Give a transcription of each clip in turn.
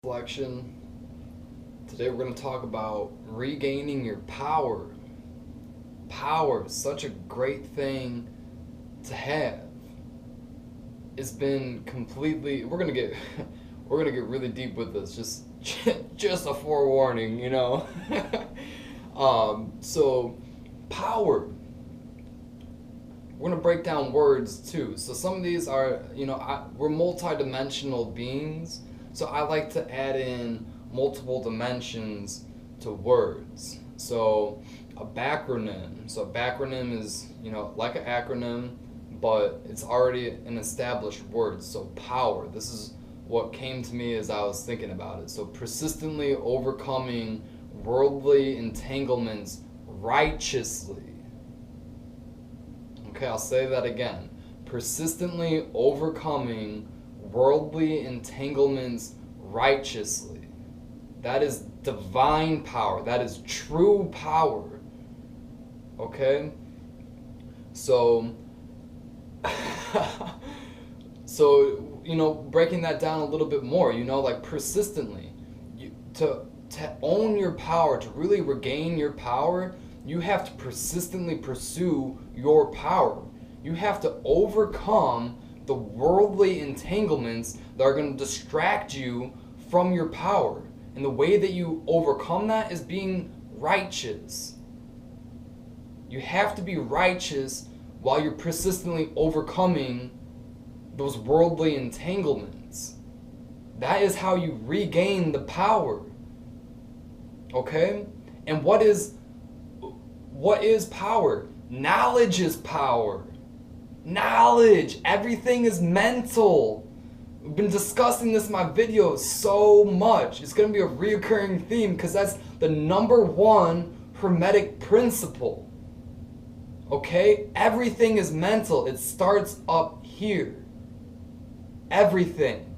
Reflection. Today we're going to talk about regaining your power. Power is such a great thing to have. It's been completely we're going to get we're going to get really deep with this. Just a forewarning, you know. So power. We're going to break down words too. So some of these are, we're multidimensional beings. So I like to add in multiple dimensions to words. So a backronym. So a backronym is, like an acronym, but it's already an established word. So power. This is what came to me as I was thinking about it. So persistently overcoming worldly entanglements righteously. Okay, I'll say that again. Persistently overcoming worldly entanglements righteously. That is divine power. That is true power. Okay? So, breaking that down a little bit more, like persistently. To own your power, to really regain your power, you have to persistently pursue your power. You have to overcome the worldly entanglements that are going to distract you from your power. And the way that you overcome that is being righteous. You have to be righteous while you're persistently overcoming those worldly entanglements. That is how you regain the power. Okay? And what is power? Knowledge is power. Knowledge. Everything is mental. We've been discussing this in my videos so much. It's going to be a reoccurring theme because that's the number one Hermetic principle. Okay? Everything is mental. It starts up here. Everything.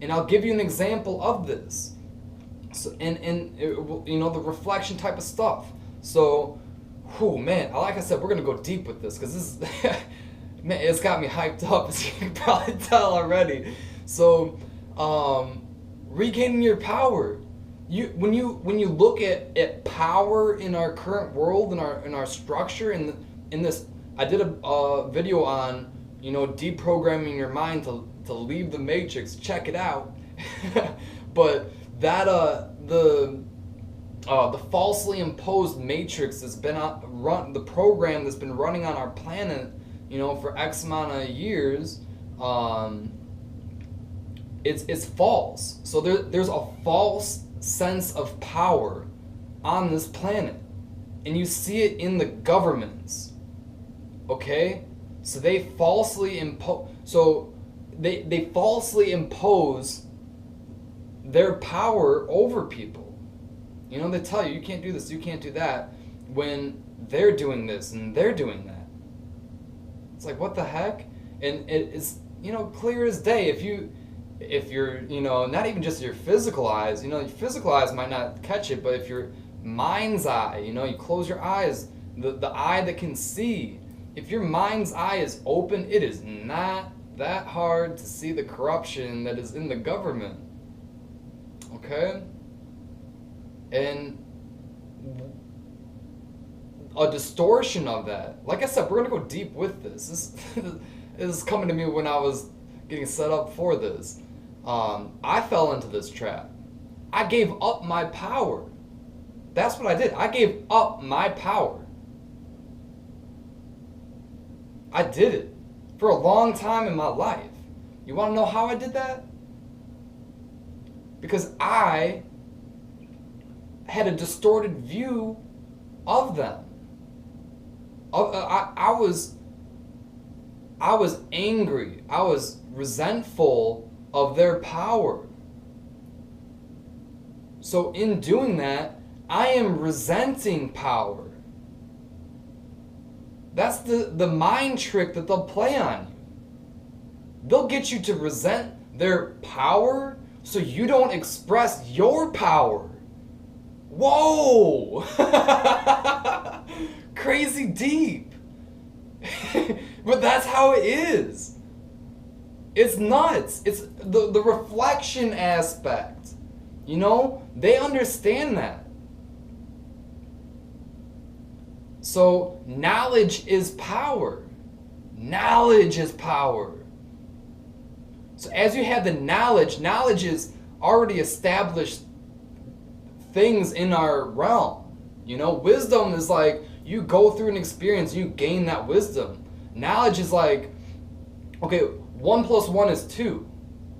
And I'll give you an example of this. So, the reflection type of stuff. So, man, like I said, we're going to go deep with this because this is, man, it's got me hyped up, as you can probably tell already. So, regaining your power. When you look at power in our current world, in our structure, in this, I did a video on, deprogramming your mind to leave the matrix. Check it out. But that the falsely imposed matrix that's been the program that's been running on our planet, for X amount of years, it's false. So there's a false sense of power on this planet, and you see it in the governments. Okay, so they falsely impose. So they falsely impose their power over people. They tell you can't do this, you can't do that, when they're doing this and they're doing that. It's like, what the heck? And it's, clear as day. If you're, not even just your physical eyes, your physical eyes might not catch it, but if your mind's eye, you close your eyes, the eye that can see, if your mind's eye is open, it is not that hard to see the corruption that is in the government. Okay? And a distortion of that. Like I said, we're going to go deep with this. This is coming to me when I was getting set up for this. I fell into this trap. I gave up my power. That's what I did. I gave up my power. I did it for a long time in my life. You want to know how I did that? Because I had a distorted view of them. I was angry. I was resentful of their power. So in doing that, I am resenting power. That's the mind trick that they'll play on you. They'll get you to resent their power so you don't express your power. Whoa! Crazy deep. But that's how it is. It's nuts. It's the reflection aspect. You know, they understand that. So knowledge is power. Knowledge is power. So as you have the knowledge is already established things in our realm. You know, wisdom is like you go through an experience, you gain that wisdom. Knowledge is like, okay, 1 + 1 is 2.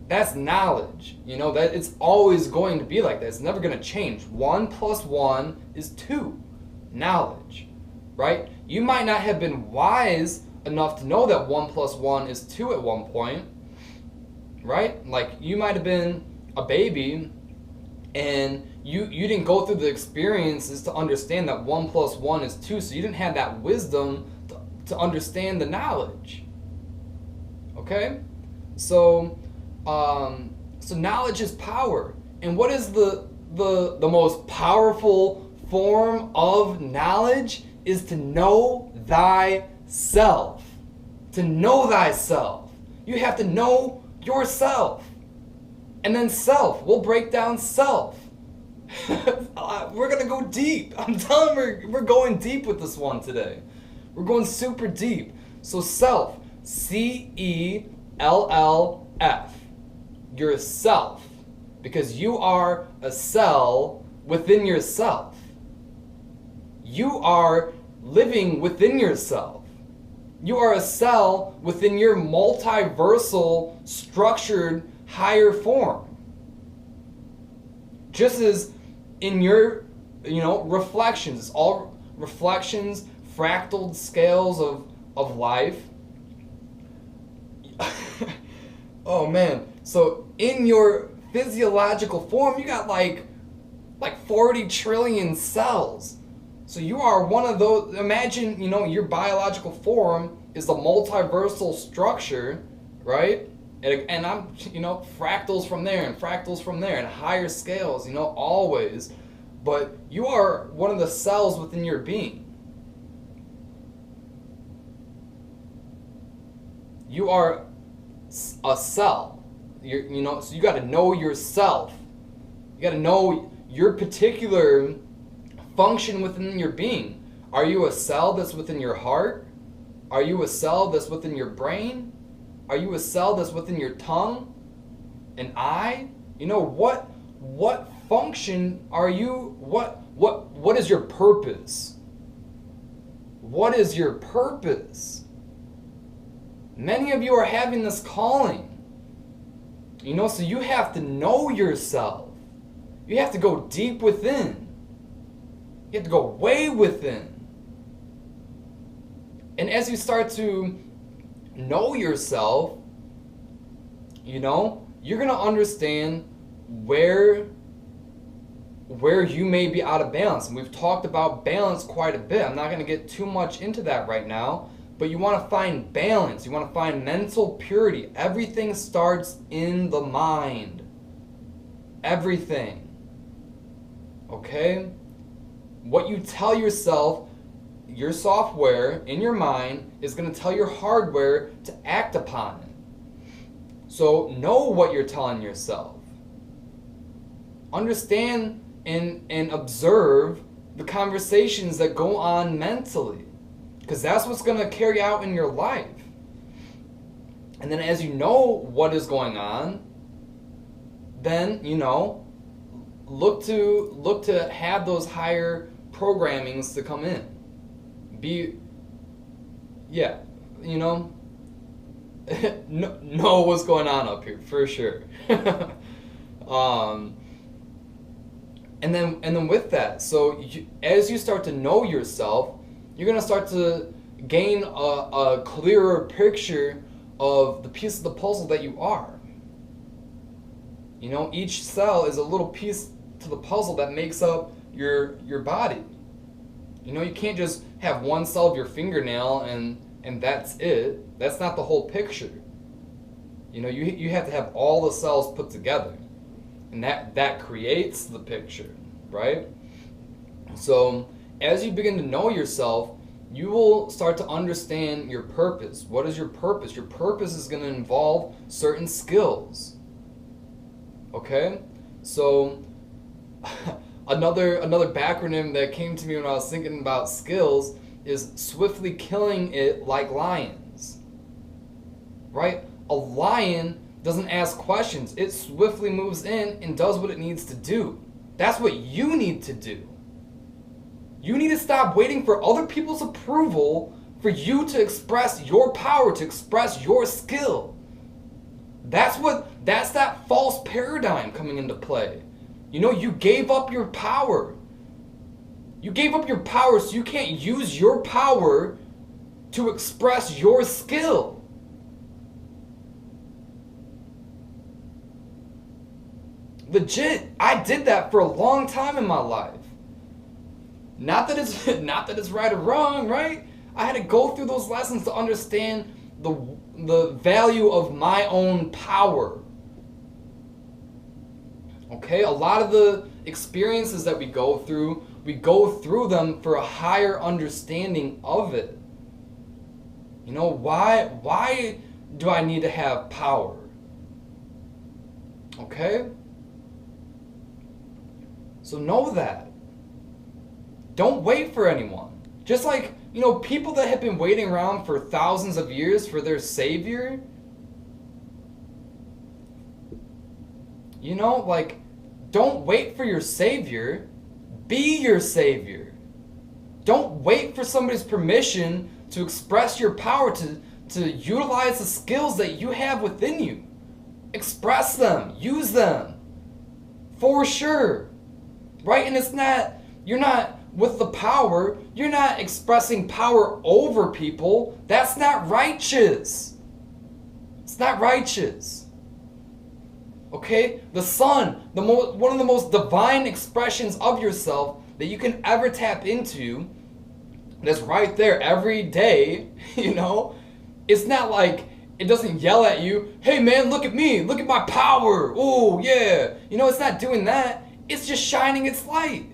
That's knowledge. You know, that it's always going to be like that. It's never going to change. 1 + 1 is 2. Knowledge, right? You might not have been wise enough to know that 1 + 1 is 2 at one point, right? Like you might have been a baby and you didn't go through the experiences to understand that 1 + 1 is 2, so you didn't have that wisdom to understand the knowledge. Okay? So knowledge is power. And what is the most powerful form of knowledge is to know thyself. To know thyself. You have to know yourself. And then self. We'll break down self. We're going to go deep. I'm telling you, we're going deep with this one today. We're going super deep. So self. CELLF. Yourself. Because you are a cell within yourself. You are living within yourself. You are a cell within your multiversal, structured, higher form. Just as in your, reflections, it's all reflections, fractal scales of life. Oh man, so in your physiological form, you got like 40 trillion cells. So you are one of those. Imagine, your biological form is the multiversal structure, right? And I'm, fractals from there and fractals from there and higher scales, always. But you are one of the cells within your being. You are a cell. So you got to know yourself. You got to know your particular function within your being. Are you a cell that's within your heart? Are you a cell that's within your brain? Are you a cell that's within your tongue? An eye? What function are you? What is your purpose? What is your purpose? Many of you are having this calling. So you have to know yourself. You have to go deep within. You have to go way within. And as you start to know yourself, you're going to understand where you may be out of balance. And we've talked about balance quite a bit. I'm not going to get too much into that right now. But you want to find balance. You want to find mental purity. Everything starts in the mind. Everything. Okay? What you tell yourself, your software in your mind is going to tell your hardware to act upon it. So know what you're telling yourself. Understand and observe the conversations that go on mentally. Because that's what's going to carry out in your life. And then as you know what is going on, then, look to have those higher programmings to come in. Know what's going on up here, for sure. And then with that, so as you start to know yourself, you're going to start to gain a clearer picture of the piece of the puzzle that you are. Each cell is a little piece to the puzzle that makes up your body. You can't just have one cell of your fingernail and that's it. That's not the whole picture. You have to have all the cells put together. And that creates the picture, right? So as you begin to know yourself, you will start to understand your purpose. What is your purpose? Your purpose is going to involve certain skills. Okay? So Another backronym that came to me when I was thinking about skills is swiftly killing it like lions. Right? A lion doesn't ask questions. It swiftly moves in and does what it needs to do. That's what you need to do. You need to stop waiting for other people's approval for you to express your power, to express your skill. That's that false paradigm coming into play. You know, you gave up your power. You gave up your power, so you can't use your power to express your skill. Legit, I did that for a long time in my life. Not that it's right or wrong, right? I had to go through those lessons to understand the value of my own power. Okay, a lot of the experiences that we go through them for a higher understanding of it. You know, why do I need to have power? Okay? So know that. Don't wait for anyone. Just like, you know, people that have been waiting around for thousands of years for their savior. You know, like, don't wait for your savior. Be your savior. Don't wait for somebody's permission to express your power, to utilize the skills that you have within you. Express them. Use them. For sure. Right? And you're not with the power, you're not expressing power over people. That's not righteous. It's not righteous. Okay? The sun, one of the most divine expressions of yourself that you can ever tap into, that's right there every day, you know? It's not like it doesn't yell at you, hey man, look at me, look at my power, oh yeah. You know, it's not doing that. It's just shining its light.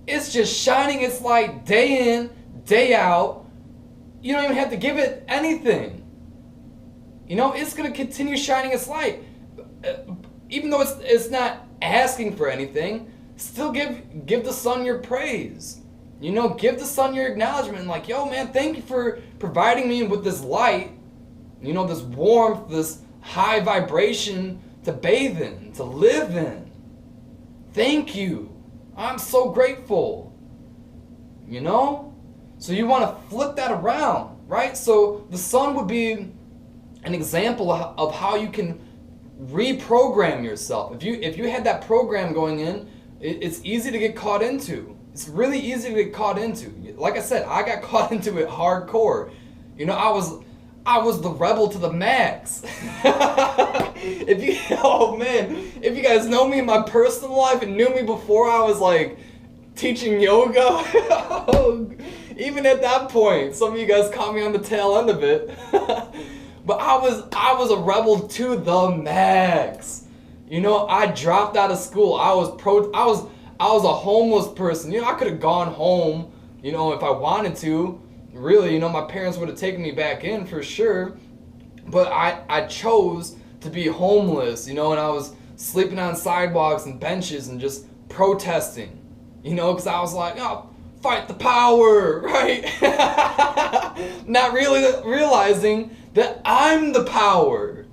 It's just shining its light day in, day out. You don't even have to give it anything. You know, it's going to continue shining its light. Even though it's not asking for anything, still give the sun your praise. You know, give the sun your acknowledgement. Like, yo man, thank you for providing me with this light. You know, this warmth, this high vibration to bathe in, to live in. Thank you. I'm so grateful. You know? So you want to flip that around, right? So the sun would be an example of how you can reprogram yourself. If you had that program going in, it's easy to get caught into. It's really easy to get caught into. Like I said, I got caught into it hardcore. You know, I was the rebel to the max. If you guys know me in my personal life and knew me before I was like teaching yoga, even at that point, some of you guys caught me on the tail end of it. But I was a rebel to the max. You know, I dropped out of school. I was a homeless person. You know, I could have gone home, you know, if I wanted to. Really, you know, my parents would have taken me back in for sure. But I chose to be homeless, you know, and I was sleeping on sidewalks and benches and just protesting, you know, because I was like, oh, fight the power, right? Not really realizing that I'm the power.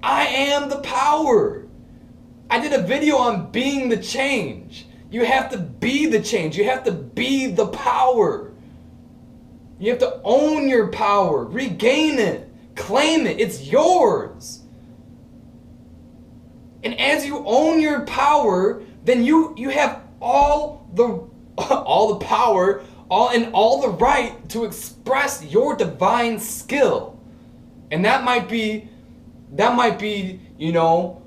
I am the power. I did a video on being the change. You have to be the change. You have to be the power. You have to own your power, regain it, claim it. It's yours. And as you own your power, then you have all the power, all the right to express your divine skill. And that might be, you know,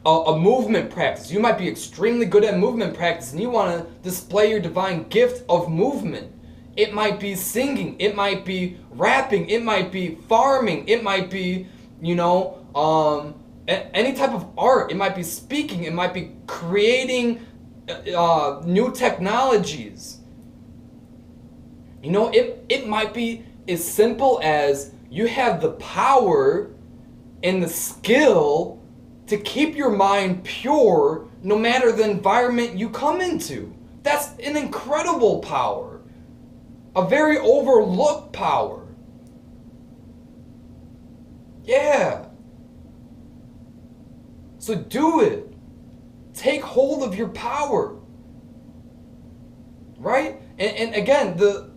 a movement practice. You might be extremely good at movement practice and you want to display your divine gift of movement. It might be singing, it might be rapping, it might be farming, it might be, you know, any type of art. It might be speaking, it might be creating new technologies. You know, it might be as simple as you have the power and the skill to keep your mind pure no matter the environment you come into. That's an incredible power. A very overlooked power. Yeah. So do it. Take hold of your power. Right? And again, the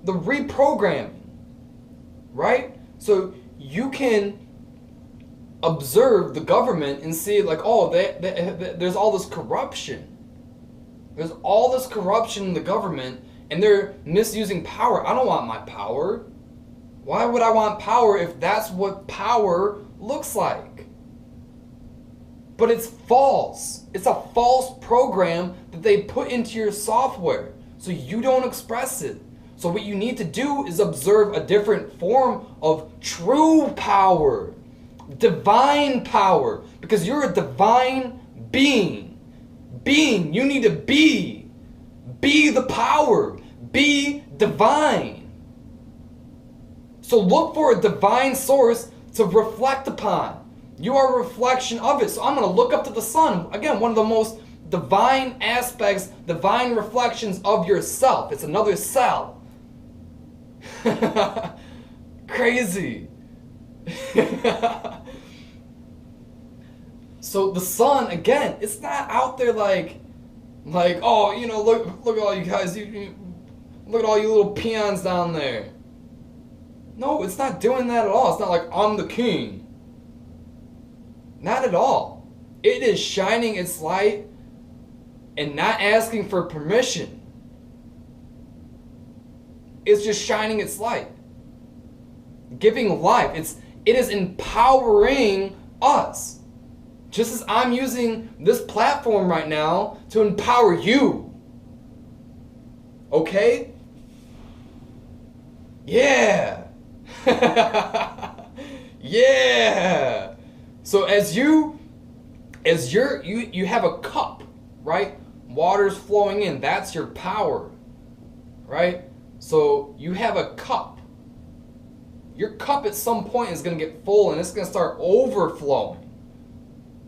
reprogramming. Right? So you can observe the government and see like, oh, there's all this corruption. There's all this corruption in the government and they're misusing power. I don't want my power. Why would I want power if that's what power looks like? But it's false. It's a false program that they put into your software so you don't express it. So what you need to do is observe a different form of true power. Divine power, because you're a divine being. You need to be the power, be divine. So look for a divine source to reflect upon. You are a reflection of it. So I'm going to look up to the sun. Again, one of the most divine aspects, divine reflections of yourself. It's another cell. Crazy. So the sun, again, it's not out there like, oh, you know, look at all you guys, look at all you little peons down there. No, it's not doing that at all. It's not like, I'm the king. Not at all. It is shining its light and not asking for permission. It's just shining its light. Giving life. It is empowering us. Just as I'm using this platform right now to empower you. Okay? Yeah. Yeah. So you have a cup, right? Water's flowing in. That's your power. Right? So you have a cup. Your cup at some point is going to get full and it's going to start overflowing.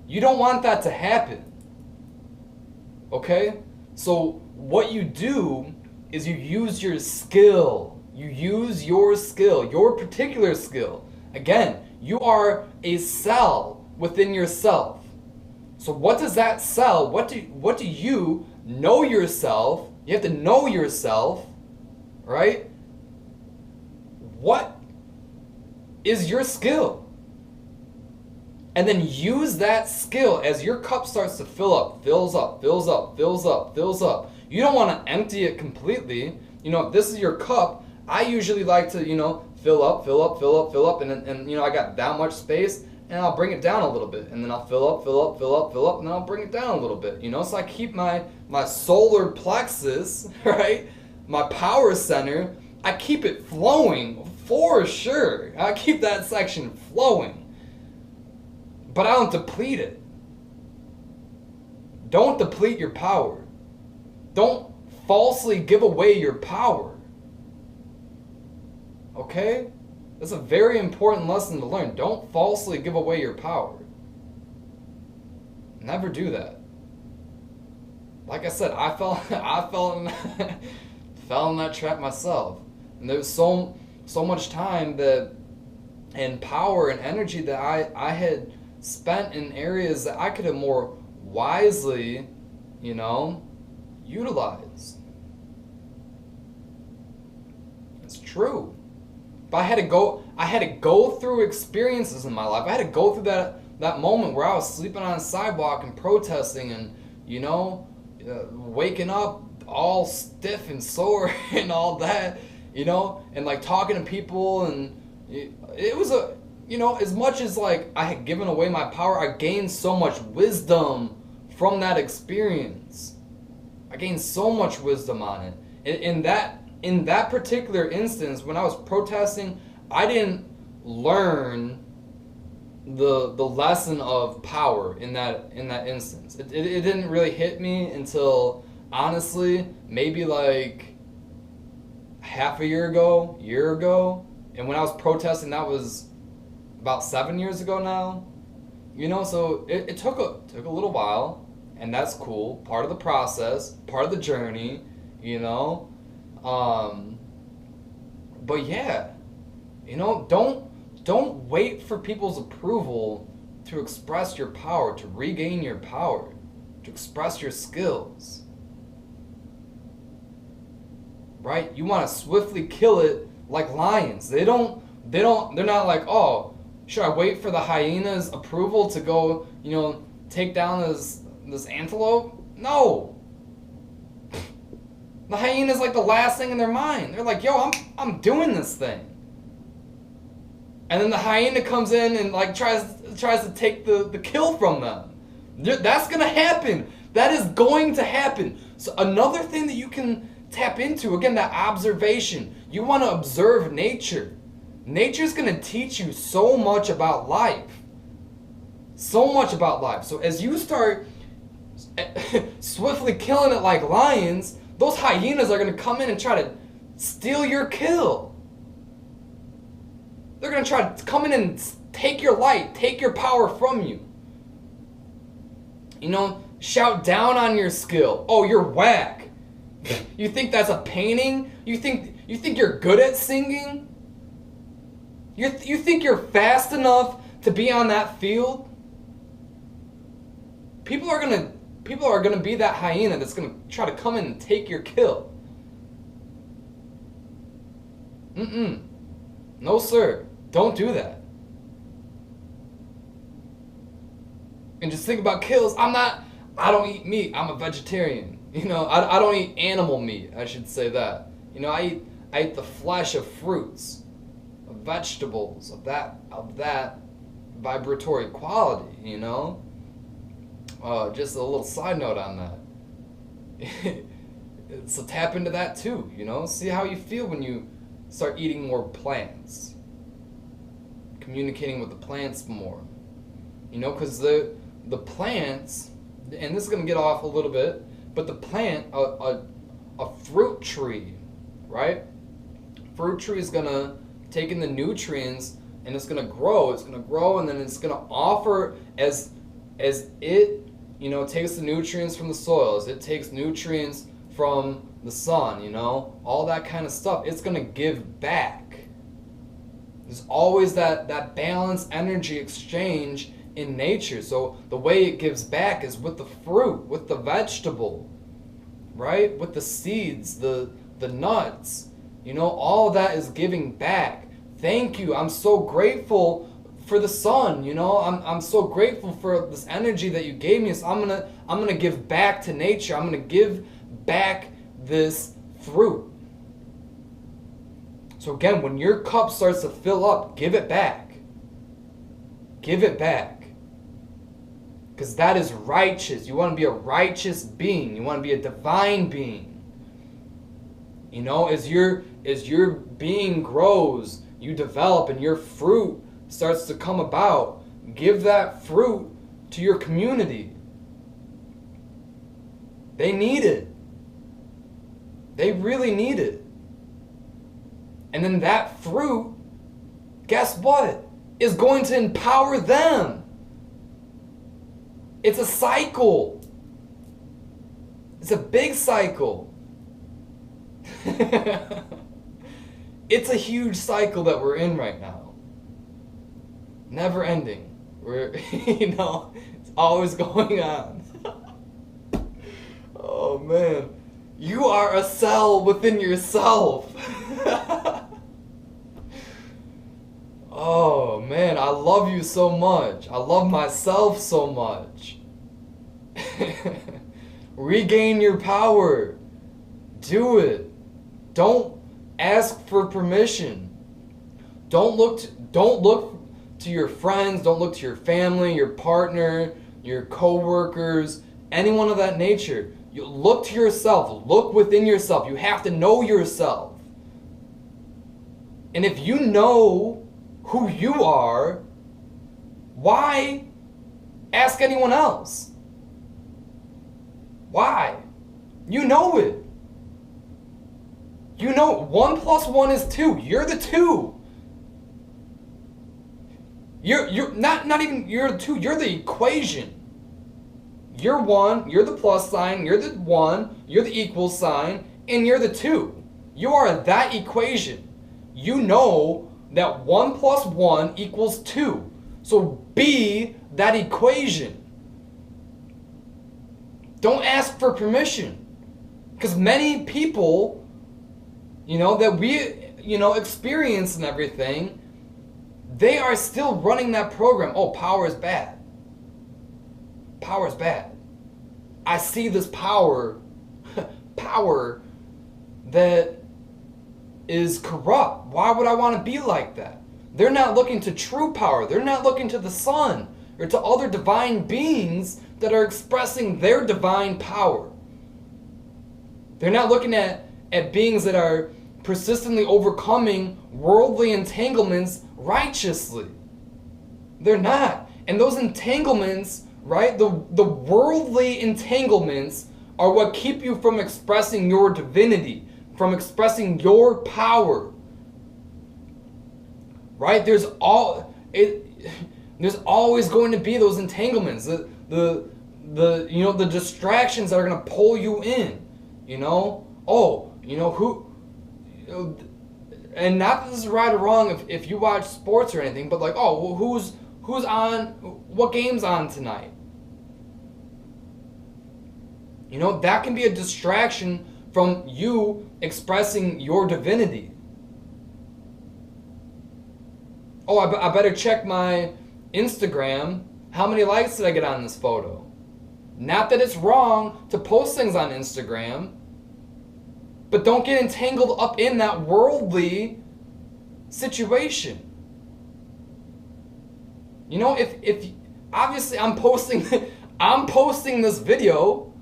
You don't want that to happen. Okay? So what you do is you use your skill. You use your skill, your particular skill. Again, you are a cell within yourself. So what does that cell, what do you know yourself? You have to know yourself, right? What is your skill? And then use that skill as your cup starts to fill up, fills up, fills up, fills up, fills up. You don't want to empty it completely. You know, if this is your cup, I usually like to, you know, fill up, fill up, fill up, fill up, and you know, I got that much space, and I'll bring it down a little bit, and then I'll fill up, fill up, fill up, fill up, and then I'll bring it down a little bit, you know? So I keep my solar plexus, right, my power center, I keep it flowing for sure. I keep that section flowing. But I don't deplete it. Don't deplete your power. Don't falsely give away your power. Okay? That's a very important lesson to learn. Don't falsely give away your power. Never do that. Like I said, I fell in that trap myself. And there was so much time and power and energy that I had spent in areas that I could have more wisely, you know, utilized. It's true. But I had to go through experiences in my life. I had to go through that moment where I was sleeping on a sidewalk and protesting and, you know, waking up all stiff and sore and all that, you know, and like talking to people, and it was you know, as much as like I had given away my power, I gained so much wisdom from that experience. I gained so much wisdom on it. In that particular instance, when I was protesting, I didn't learn the lesson of power in that instance. It didn't really hit me until, honestly, maybe like half a year ago. And when I was protesting, that was about 7 years ago now. So it took a little while, and that's cool. Part of the process, part of the journey, you know. Um, but yeah, don't wait for people's approval to express your power, to regain your power, to express your skills. Right? You want to swiftly kill it like lions. They're not like, "Oh, should I wait for the hyena's approval to go, take down this antelope?" No. The hyena's like the last thing in their mind. They're like, "Yo, I'm doing this thing." And then the hyena comes in and like tries to take the kill from them. That's going to happen. That is going to happen. So another thing that you can tap into, again, that observation. You want to observe nature. Nature's going to teach you so much about life. So much about life. So as you start swiftly killing it like lions, those hyenas are going to come in and try to steal your kill. They're going to try to come in and take your light, take your power from you. Shout down on your skill. "Oh, you're whack. You think that's a painting? You think you're good at singing? You think you're fast enough to be on that field?" People are gonna be that hyena that's gonna try to come in and take your kill. No, sir. Don't do that. And just think about kills. I don't eat meat. I'm a vegetarian. I don't eat animal meat. I should say that. I eat the flesh of fruits, of vegetables, of that vibratory quality. Just a little side note on that. So tap into that too. See how you feel when you start eating more plants, communicating with the plants more. Because the plants, and this is going to get off a little bit, but the plant, a fruit tree, right? Fruit tree is going to take in the nutrients and it's going to grow. It's going to grow and then it's going to offer as it, takes the nutrients from the soil, as it takes nutrients from the sun, all that kind of stuff. It's going to give back. There's always that balanced energy exchange in nature. So the way it gives back is with the fruit, with the vegetable, right? With the seeds, the nuts. All of that is giving back. Thank you. I'm so grateful for the sun. I'm so grateful for this energy that you gave me. So I'm gonna give back to nature. I'm gonna give back this fruit. So again, when your cup starts to fill up, give it back. Give it back. Because that is righteous. You want to be a righteous being. You want to be a divine being. As your being grows, you develop and your fruit starts to come about. Give that fruit to your community. They need it. They really need it. And then that fruit, guess what? Is going to empower them. It's a cycle. It's a big cycle. It's a huge cycle that we're in right now. Never ending. It's always going on. Oh man. You are a cell within yourself. Oh man, I love you so much. I love myself so much. Regain your power. Do it. Don't ask for permission. Don't look to your friends, don't look to your family, your partner, your co-workers, anyone of that nature. You look to yourself. Look within yourself. You have to know yourself. And if you know who you are, why ask anyone else? Why? You know it. 1 + 1 is 2. You're the 2. You're not even you're the 2. You're the equation. You're 1. You're the plus sign. You're the 1. You're the equal sign, and you're the 2. You are that equation. You know that 1 plus 1 equals 2. So be that equation. Don't ask for permission. Because many people, that we, experience and everything, they are still running that program. Oh, power is bad. Power is bad. I see this power that is corrupt. Why would I want to be like that? They're not looking to true power. They're not looking to the sun or to other divine beings that are expressing their divine power. They're not looking at beings that are persistently overcoming worldly entanglements righteously. They're not. And those entanglements, right, the worldly entanglements are what keep you from expressing your divinity, from expressing your power. Right? There's always going to be those entanglements, the distractions that are going to pull you in. And not that this is right or wrong if you watch sports or anything, but who's on, what game's on tonight? That can be a distraction from you expressing your divinity. Oh, I better check my Instagram. How many likes did I get on this photo? Not that it's wrong to post things on Instagram, but don't get entangled up in that worldly situation. If obviously I'm posting this video,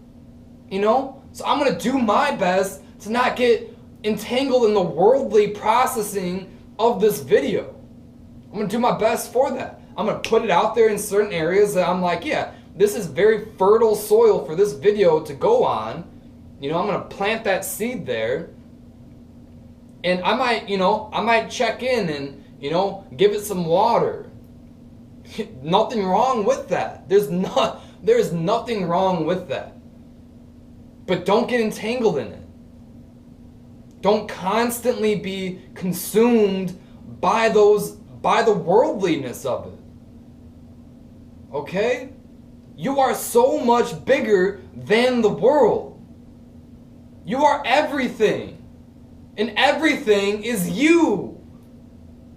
so I'm gonna do my best to not get entangled in the worldly processing of this video. I'm gonna do my best for that. I'm gonna put it out there in certain areas that I'm like, yeah, this is very fertile soil for this video to go on. I'm gonna plant that seed there. And I might check in and, give it some water. Nothing wrong with that. There's nothing wrong with that. But don't get entangled in it. Don't constantly be consumed by the worldliness of it. Okay? You are so much bigger than the world. You are everything. And everything is you.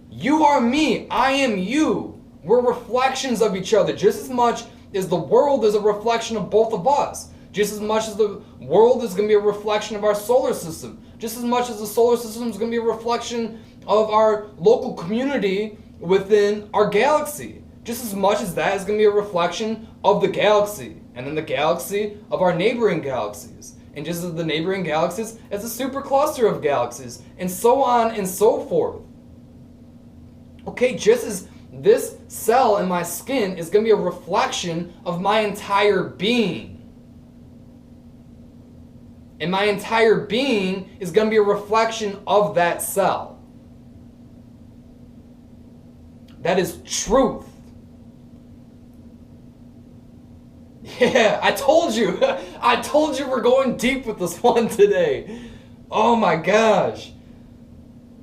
You are me. I am you. We're reflections of each other. Just as much as the world is a reflection of both of us. Just as much as the world is going to be a reflection of our solar system. Just as much as the solar system is going to be a reflection of our local community within our galaxy. Just as much as that is going to be a reflection of the galaxy. And then the galaxy of our neighboring galaxies. And just as the neighboring galaxies, it's a super cluster of galaxies. And so on and so forth. Okay, just as this cell in my skin is going to be a reflection of my entire being. And my entire being is going to be a reflection of that cell. That is truth. Yeah, I told you. I told you we're going deep with this one today. Oh my gosh.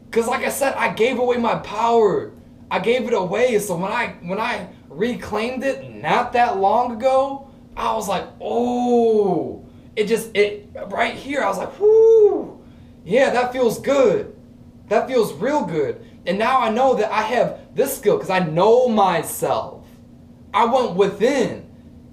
Because like I said, I gave away my power. I gave it away. So when I reclaimed it not that long ago, I was like, oh. It right here, I was like, whoo. Yeah, that feels good. That feels real good. And now I know that I have this skill because I know myself. I went within.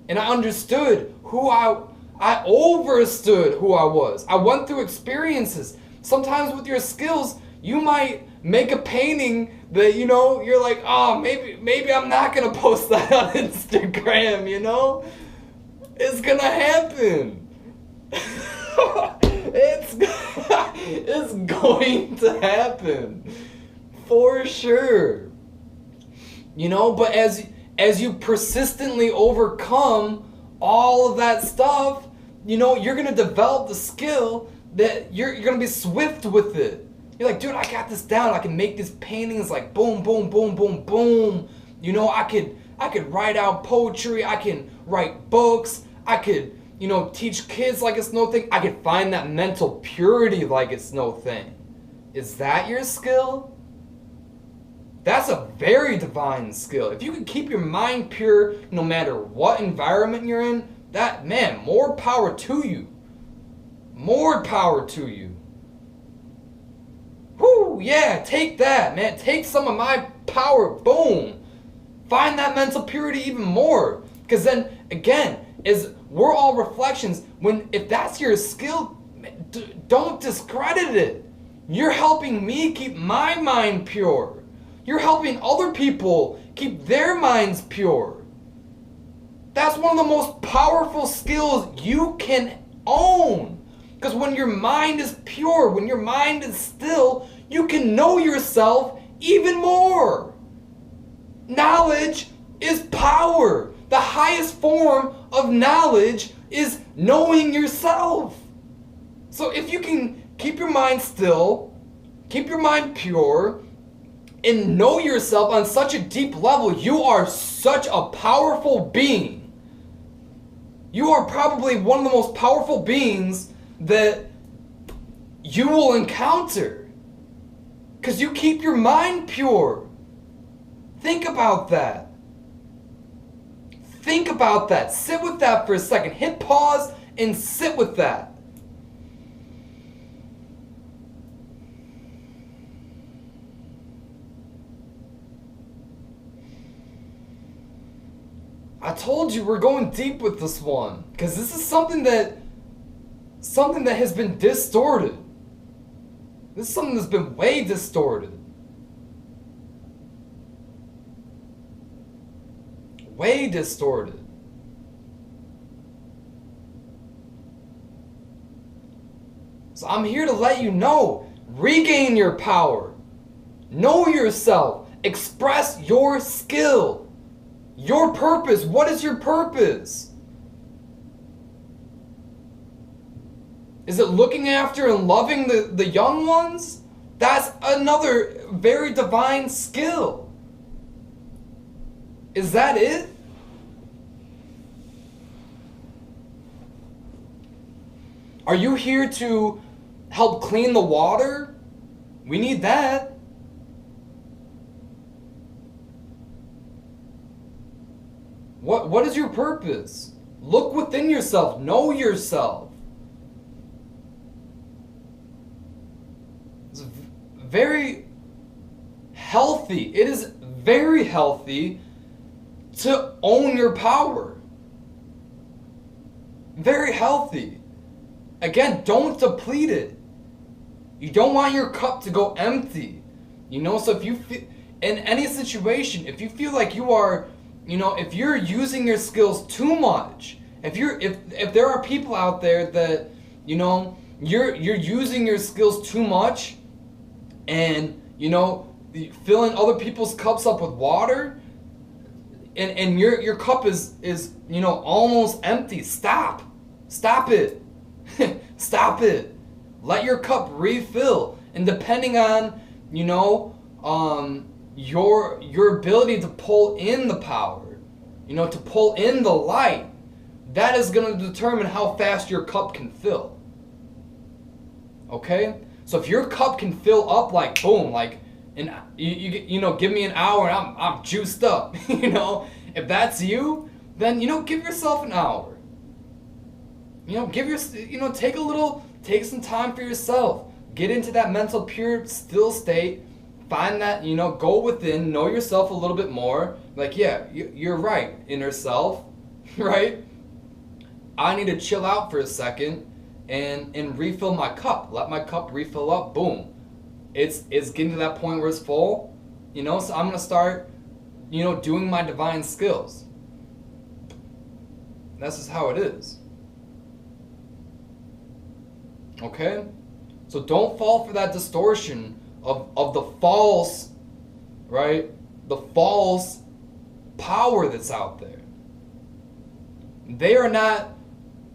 And I understood I overstood who I was. I went through experiences. Sometimes with your skills, you might make a painting that, you're like, oh, maybe I'm not going to post that on Instagram, It's going to happen. It's going to happen. For sure. But as you persistently overcome all of that stuff, you're going to develop the skill that you're going to be swift with it. You're like, dude, I got this down. I can make these paintings like boom, boom, boom, boom, boom. I could write out poetry, I can write books, I could, teach kids like it's no thing. I could find that mental purity like it's no thing. Is that your skill? That's a very divine skill. If you can keep your mind pure no matter what environment you're in, that, man, more power to you. More power to you. Whoo, yeah, take that, man. Take some of my power, boom. Find that mental purity even more. Because then, again, we're all reflections. If that's your skill, don't discredit it. You're helping me keep my mind pure. You're helping other people keep their minds pure. That's one of the most powerful skills you can own. Because when your mind is pure, when your mind is still, you can know yourself even more. Knowledge is power. The highest form of knowledge is knowing yourself. So if you can keep your mind still, keep your mind pure, and know yourself on such a deep level, you are such a powerful being. You are probably one of the most powerful beings that you will encounter. Because you keep your mind pure. Think about that. Think about that. Sit with that for a second. Hit pause and sit with that. I told you we're going deep with this one, because this is something that has been distorted. This is something that's been way distorted. Way distorted. So I'm here to let you know, regain your power. Know yourself. Express your skill. Your purpose. What is your purpose? Is it looking after and loving the young ones? That's another very divine skill. Is that it? Are you here to help clean the water? We need that. What is your purpose? Look within yourself. Know yourself. It's very healthy. It is very healthy to own your power. Very healthy. Again, don't deplete it. You don't want your cup to go empty. So if you feel, in any situation, if you feel like you are, if you're using your skills too much, if there are people out there that, you're using your skills too much and, filling other people's cups up with water, and your cup is almost empty. Stop it. Stop it. Let your cup refill. And depending on your ability to pull in the power, to pull in the light, that is going to determine how fast your cup can fill. Okay? So if your cup can fill up like boom, like, and you give me an hour and I'm juiced up, if that's you, then give yourself an hour. Take some time for yourself. Get into that mental pure still state. Find that, go within, know yourself a little bit more. Like, yeah, you're right, inner self, right? I need to chill out for a second and refill my cup. Let my cup refill up, boom. It's getting to that point where it's full, so I'm going to start, doing my divine skills. That's just how it is. Okay? So don't fall for that distortion of the false, right? The false power that's out there. They are not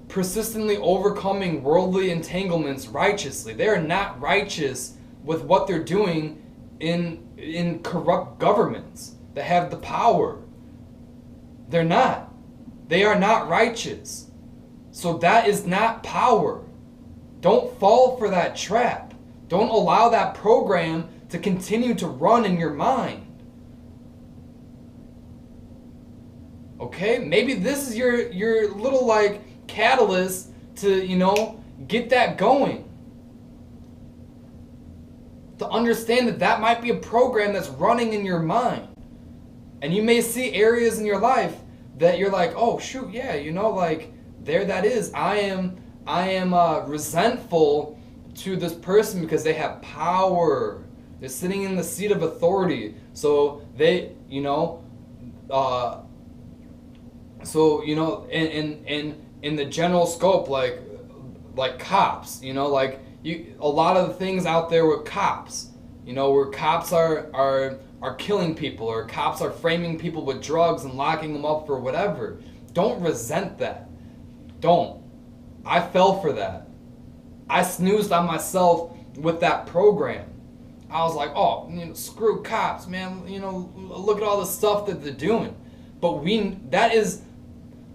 persistently overcoming worldly entanglements righteously. They are not righteous with what they're doing in corrupt governments. that have the power. They're not. They are not righteous. So that is not power. Don't fall for that trap. Don't allow that program to continue to run in your mind. Okay? Maybe this is your little like catalyst to, get that going. To understand that might be a program that's running in your mind. And you may see areas in your life that you're like, oh shoot, yeah, like there that is. I am resentful to this person because they have power. They're sitting in the seat of authority. So they, in the general scope, like cops, like a lot of the things out there with cops, where cops are killing people, or cops are framing people with drugs and locking them up for whatever. Don't resent that. Don't. I fell for that. I snoozed on myself with that program. I was like, oh, screw cops, man. Look at all the stuff that they're doing. But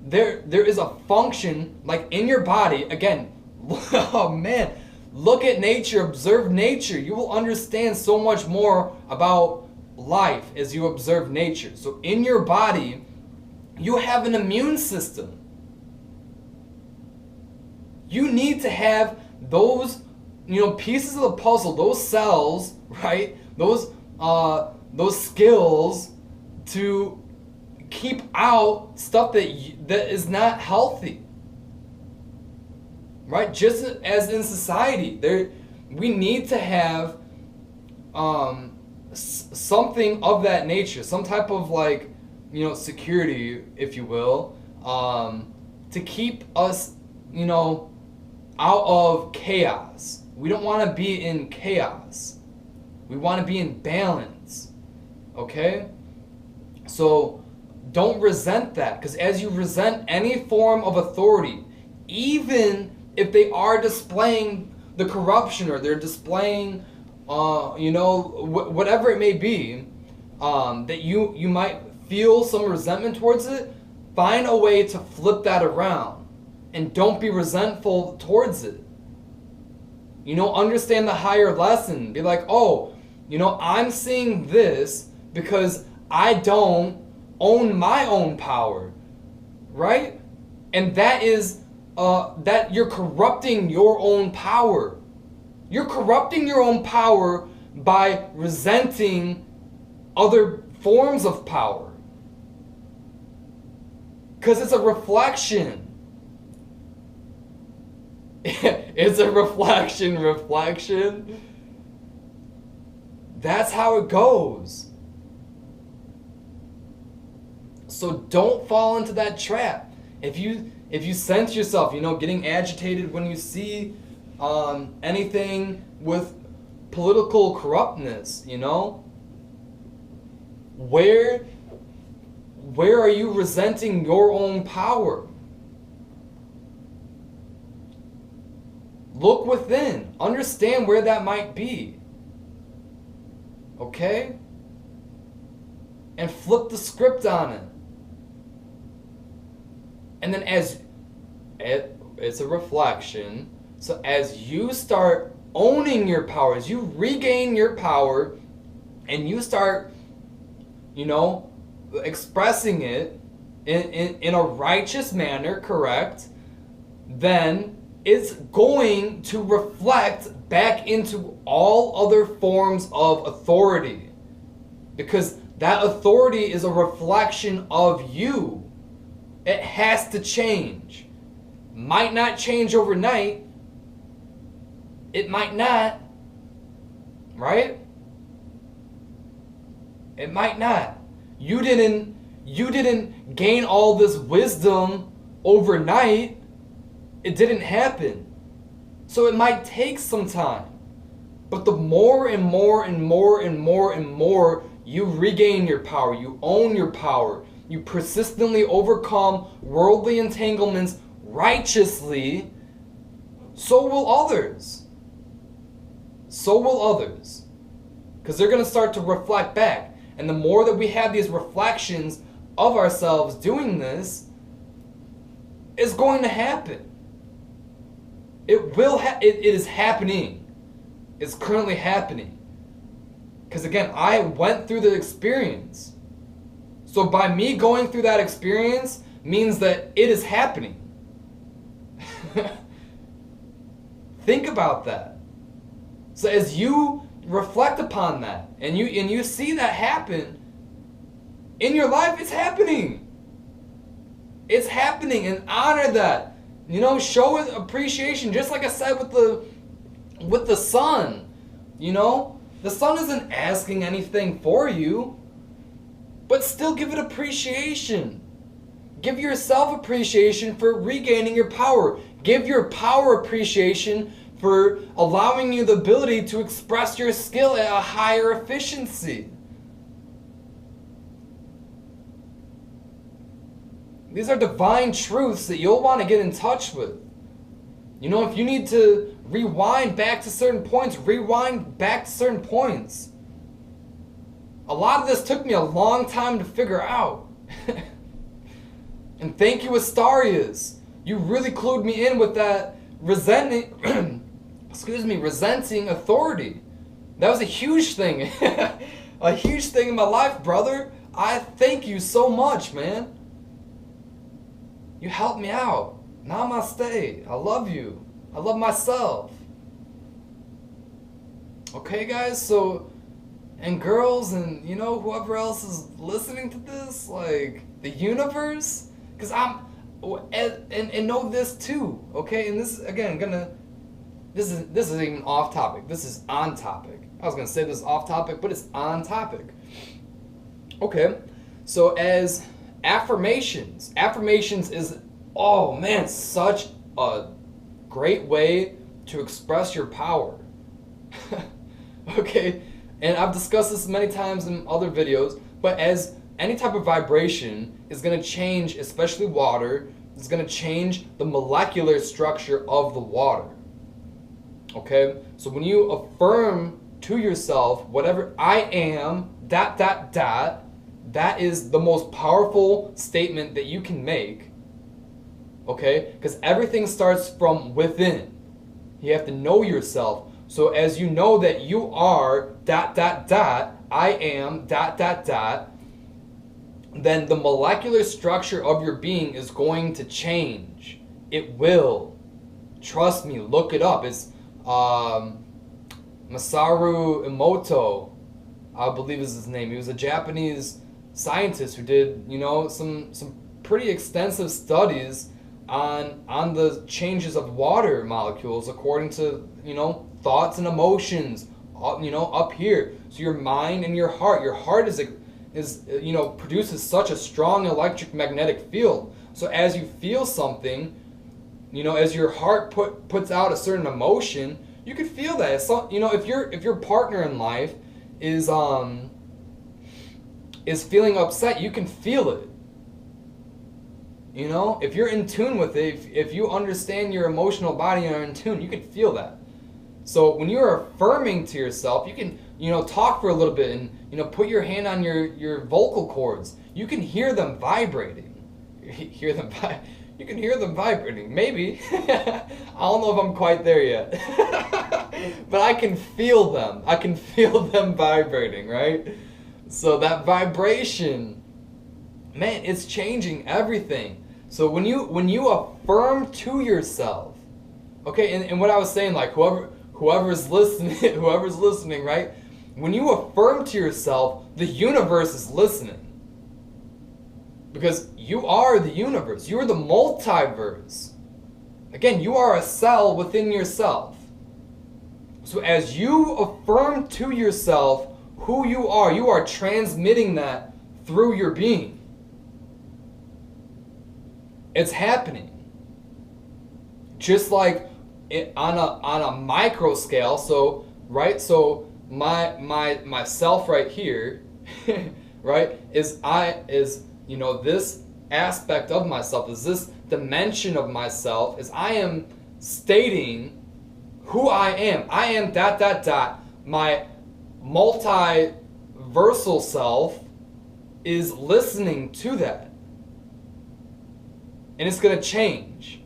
there is a function, like in your body. Again, oh man, look at nature, observe nature. You will understand so much more about life as you observe nature. So in your body, you have an immune system. You need to have those, pieces of the puzzle, those cells, right? Those skills to keep out stuff that is not healthy. Right? Just as in society, we need to have something of that nature, some type of security, if you will, to keep us, out of chaos. We don't want to be in chaos. We want to be in balance. Okay? So don't resent that, because as you resent any form of authority, even if they are displaying the corruption or they're displaying, whatever it may be, that you might feel some resentment towards it, find a way to flip that around. And don't be resentful towards it. Understand the higher lesson. Be like, oh, I'm seeing this because I don't own my own power. Right? And that is that you're corrupting your own power. You're corrupting your own power by resenting other forms of power. Because it's a reflection. It's a reflection. That's how it goes. So don't fall into that trap. If you sense yourself, getting agitated when you see anything with political corruptness, where are you resenting your own power? Look within. Understand where that might be. Okay? And flip the script on it. And then it's a reflection. So as you start owning your power, as you regain your power, and you start, expressing it in a righteous manner, correct, then it's going to reflect back into all other forms of authority. Because that authority is a reflection of you. It has to change. Might not change overnight. It might not. Right? It might not. You didn't gain all this wisdom overnight. It didn't happen. So it might take some time. But the more and more and more and more and more you regain your power, you own your power, you persistently overcome worldly entanglements righteously, so will others. So will others. Because they're going to start to reflect back. And the more that we have these reflections of ourselves doing this, it's going to happen. It will it is happening. It's currently happening. Because again, I went through the experience. So by me going through that experience means that it is happening. Think about that. So as you reflect upon that and you see that happen in your life, it's happening. It's happening, and honor that. You know, show it appreciation, just like I said with the sun. You know, the sun isn't asking anything for you, but still give it appreciation. Give yourself appreciation for regaining your power. Give your power appreciation for allowing you the ability to express your skill at a higher efficiency. These are divine truths that you'll want to get in touch with. You know, if you need to rewind back to certain points, rewind back to certain points. A lot of this took me a long time to figure out. And thank you, Astarias. You really clued me in with that resenting authority. That was a huge thing. A huge thing in my life, brother. I thank you so much, man. You helped me out. Namaste. I love you. I love myself. Okay, guys, so, and girls, and, you know, whoever else is listening to this, like, the universe, because and know this too, okay? And this, again, this isn't even off topic. This is on topic. I was going to say this is off topic, but it's on topic. Okay, so as affirmations is, oh man, such a great way to express your power. Okay, and I've discussed this many times in other videos, but as any type of vibration is going to change, especially water, it's going to change the molecular structure of the water. Okay, so when you affirm to yourself, whatever I am, ... that is the most powerful statement that you can make. Okay, because everything starts from within. You have to know yourself. So as you know that you are ... I am ... then the molecular structure of your being is going to change. It will. Trust me, look it up. It's Masaru Emoto, I believe is his name. He was a Japanese scientist who did, you know, some pretty extensive studies on the changes of water molecules according to, you know, thoughts and emotions, you know, up here. So your mind and your heart is you know, produces such a strong electric magnetic field. So as you feel something, you know, as your heart puts out a certain emotion, you can feel that. So, you know, if your partner in life is feeling upset, you can feel it. You know, if you're in tune with it, if you understand your emotional body and are in tune, you can feel that. So when you're affirming to yourself, you can, you know, talk for a little bit and, you know, put your hand on your vocal cords. You can hear them vibrating. You can hear them vibrating. Maybe. I don't know if I'm quite there yet. But I can feel them. I can feel them vibrating, right? So that vibration, man, it's changing everything. So when you affirm to yourself, okay, and what I was saying, like whoever's listening, right? When you affirm to yourself, the universe is listening. Because you are the universe. You are the multiverse. Again, you are a cell within yourself. So as you affirm to yourself who you are transmitting that through your being. It's happening. Just like on a micro scale, so right, so my self right here, right, is you know, this aspect of myself, is this dimension of myself, is I am stating who I am. I am ... my multi multiversal self is listening to that. And it's going to change.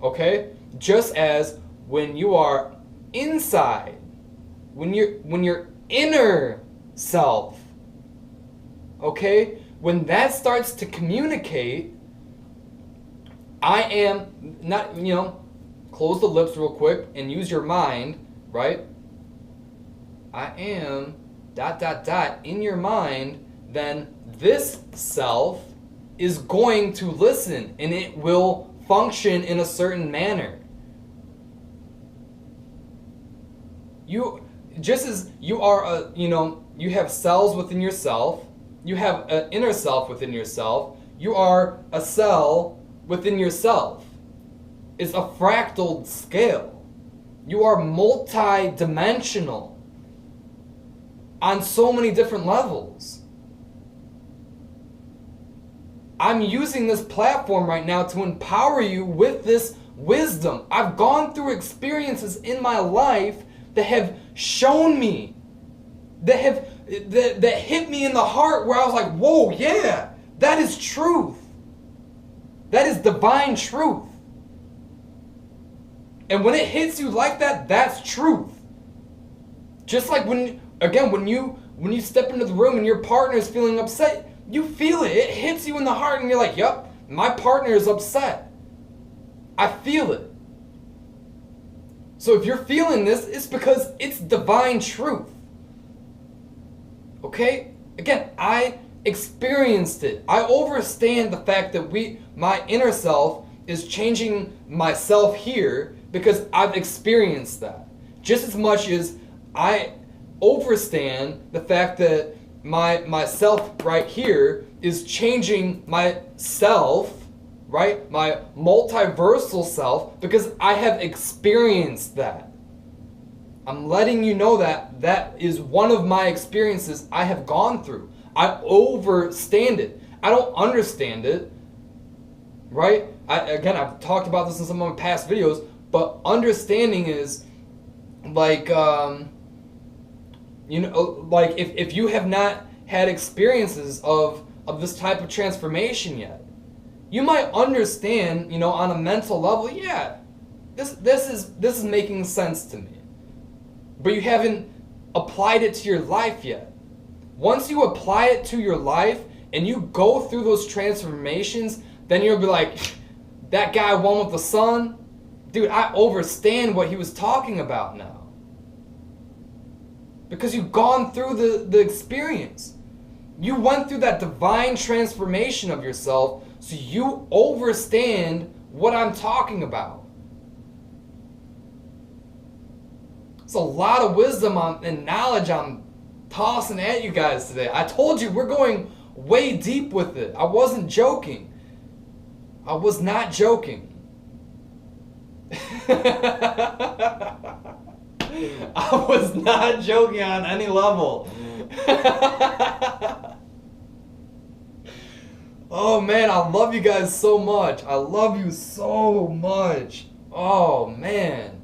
Okay? Just as when you are inside, when your inner self, okay, when that starts to communicate, I am not, close the lips real quick and use your mind, right? I am ... in your mind, then this self is going to listen and it will function in a certain manner. Just as you are you have cells within yourself, you have an inner self within yourself, you are a cell within yourself. It's a fractal scale. You are multi-dimensional on so many different levels. I'm using this platform right now to empower you with this wisdom. I've gone through experiences in my life that have shown me, that hit me in the heart where I was like, whoa, yeah, that is truth. That is divine truth. And when it hits you like that, that's truth. Just like when you step into the room and your partner is feeling upset, you feel it. It hits you in the heart and you're like, yep, my partner is upset. I feel it. So if you're feeling this, it's because it's divine truth. Okay? Again, I experienced it. I understand the fact that my inner self is changing myself here because I've experienced that. Just as much as I understand the fact that my self right here is changing myself, right? My multiversal self, because I have experienced that. I'm letting you know that is one of my experiences I have gone through. I understand it. I don't understand it, right? I've talked about this in some of my past videos, but understanding is like, like if you have not had experiences of this type of transformation yet, you might understand, on a mental level, yeah, this is making sense to me. But you haven't applied it to your life yet. Once you apply it to your life and you go through those transformations, then you'll be like, that guy won with the sun? Dude, I understand what he was talking about now. Because you've gone through the experience. You went through that divine transformation of yourself, so you understand what I'm talking about. It's a lot of wisdom and knowledge I'm tossing at you guys today. I told you we're going way deep with it. I wasn't joking. I was not joking. I was not joking on any level. Oh man, I love you guys so much. I love you so much. Oh man.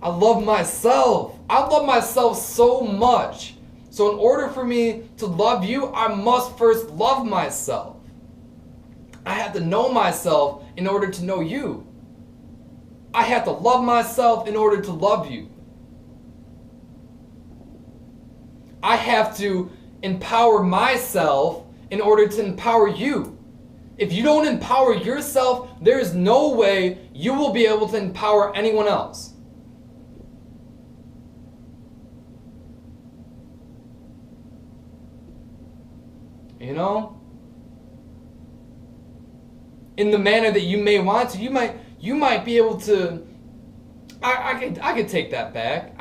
I love myself. I love myself so much. So in order for me to love you, I must first love myself. I have to know myself in order to know you. I have to love myself in order to love you. I have to empower myself in order to empower you. If you don't empower yourself, there is no way you will be able to empower anyone else. In the manner that you may want to, you might be able to. I could take that back.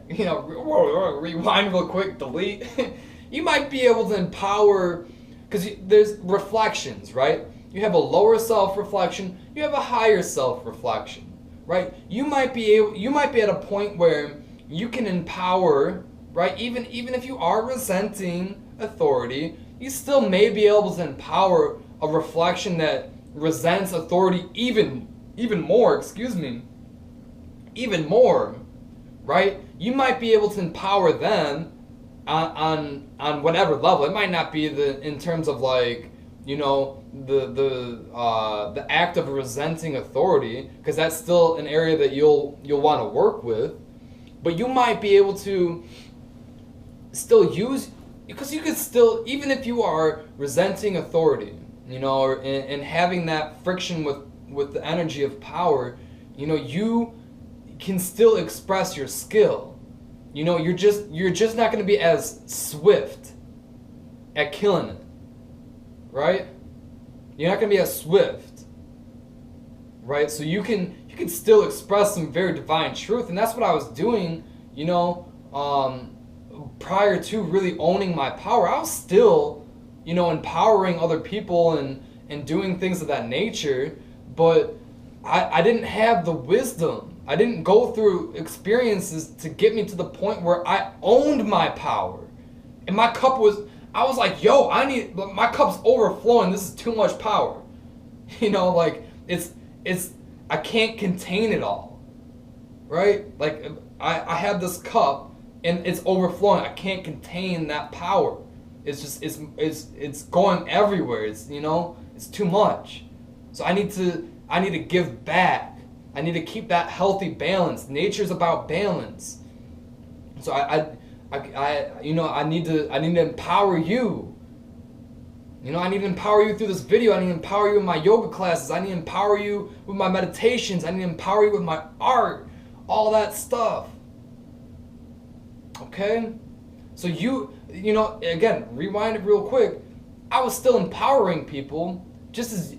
Rewind real quick, delete. You might be able to empower, because there's reflections, right? You have a lower self-reflection. You have a higher self-reflection, right? You might be at a point where you can empower, right? Even if you are resenting authority, you still may be able to empower a reflection that resents authority even more, even more, right? You might be able to empower them, on whatever level. It might not be in terms of like, the act of resenting authority, because that's still an area that you'll want to work with, but you might be able to still use, because you could still, even if you are resenting authority, and having that friction with the energy of power, you can still express your skill. You're just not going to be as swift at killing it, right? You're not going to be as swift, right? So you can still express some very divine truth, and that's what I was doing, prior to really owning my power. I was still, empowering other people and doing things of that nature, but I didn't have the wisdom. I didn't go through experiences to get me to the point where I owned my power. And my cup I was like, yo, my cup's overflowing. This is too much power. Like it's I can't contain it all. Right? Like I have this cup and it's overflowing. I can't contain that power. It's just it's going everywhere. It's too much. So I need to give back. I need to keep that healthy balance. Nature's about balance. So I need to empower you. I need to empower you through this video. I need to empower you in my yoga classes. I need to empower you with my meditations. I need to empower you with my art. All that stuff. Okay? So again, rewind it real quick. I was still empowering people, just as,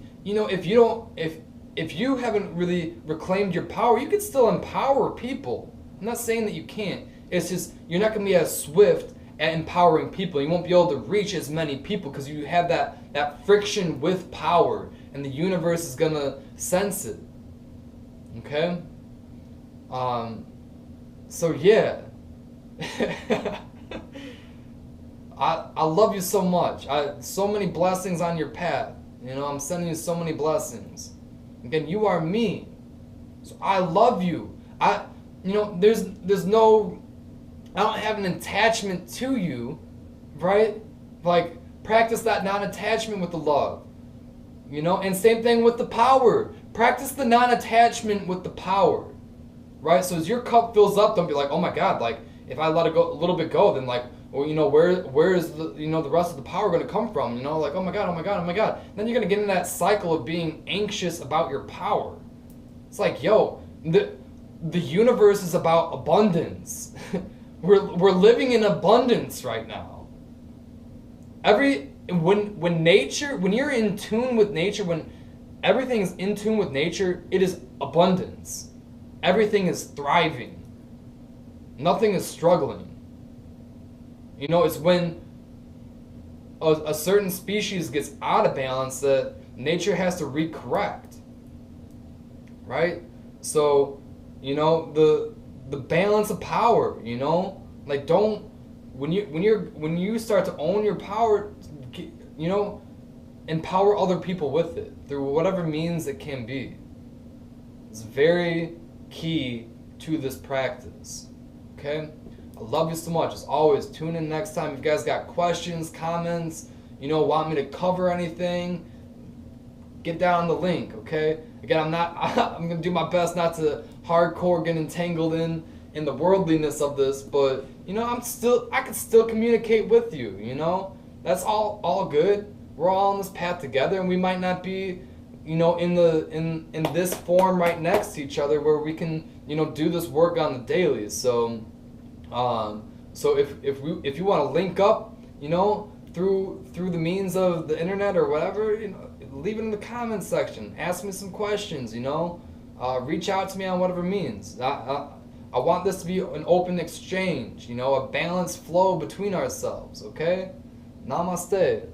if you haven't really reclaimed your power, you can still empower people. I'm not saying that you can't. It's just you're not going to be as swift at empowering people. You won't be able to reach as many people because you have that friction with power, and the universe is going to sense it. Okay? So yeah. I love you so much. So many blessings on your path. I'm sending you so many blessings. Again, you are me. So I love you. There's no, I don't have an attachment to you, right? Like, practice that non-attachment with the love. And same thing with the power. Practice the non-attachment with the power, right? So as your cup fills up, don't be like, oh my God, like, if I let it go a little bit go, then like, well, where is the, the rest of the power going to come from? Like, oh my God, oh my God, oh my God. Then you're going to get into that cycle of being anxious about your power. It's like, yo, the universe is about abundance. We're living in abundance right now. When you're in tune with nature, when everything is in tune with nature, it is abundance. Everything is thriving. Nothing is struggling. It's when a certain species gets out of balance that nature has to recorrect. Right? So, the balance of power, like when you start to own your power, empower other people with it through whatever means it can be. It's very key to this practice. Okay? I love you so much. As always, tune in next time. If you guys got questions, comments, want me to cover anything, get down the link, okay? Again, I'm going to do my best not to hardcore get entangled in the worldliness of this, but, I can still communicate with you, That's all good. We're all on this path together, and we might not be, in this form right next to each other where we can, do this work on the daily. So if you want to link up, through the means of the internet or whatever, leave it in the comments section. Ask me some questions, reach out to me on whatever means. I want this to be an open exchange, a balanced flow between ourselves, okay? Namaste.